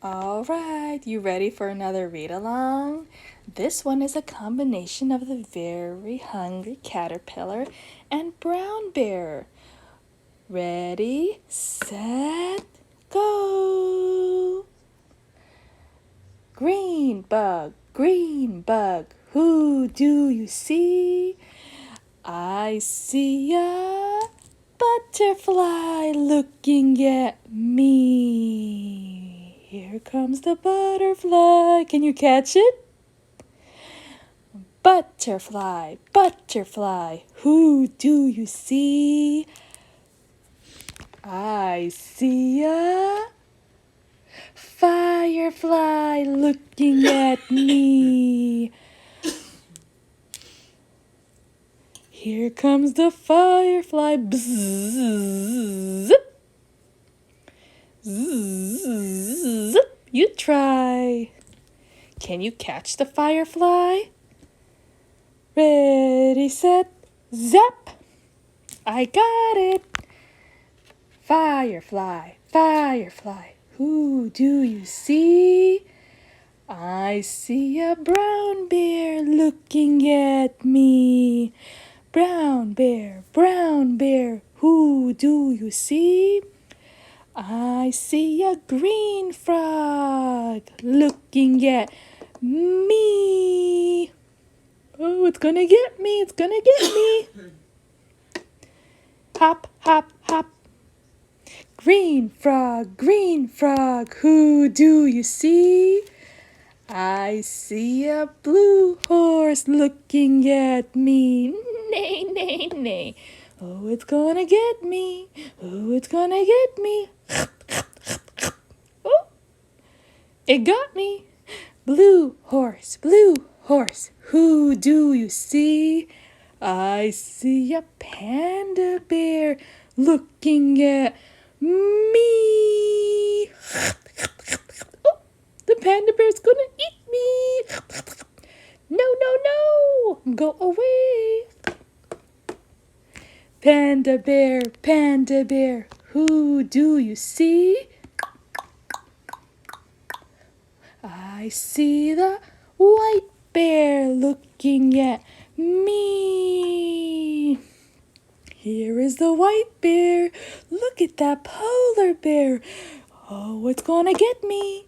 All right, you ready for another read-along? This one is a combination of the very hungry caterpillar and brown bear. Ready, set, go! Green bug, who do you see? I see a butterfly looking at me. Here comes the butterfly. Can you catch it? Butterfly, who do you see? I see a firefly looking at me. Here comes the firefly. Bzzz, zip. Zzz, zip. You try. Can you catch the firefly? Ready, set, zap. I got it. Firefly, who do you see? I see a brown bear looking at me. Brown bear, who do you see? I see a green frog looking at me. Oh, it's gonna get me, Hop, hop, hop. Green frog, who do you see? I see a blue horse looking at me. Neigh, neigh, neigh. Oh, it's gonna get me. Oh, it got me. Blue horse, who do you see? I see a panda bear looking at me. Oh, the panda bear's gonna eat me. No, go away. Panda bear, who do you see? I see the white bear looking at me. Here is the white bear. Look at that polar bear. Oh, it's gonna get me.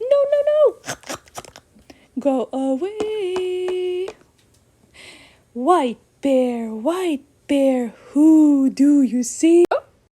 No. Go away. White bear, who do you see?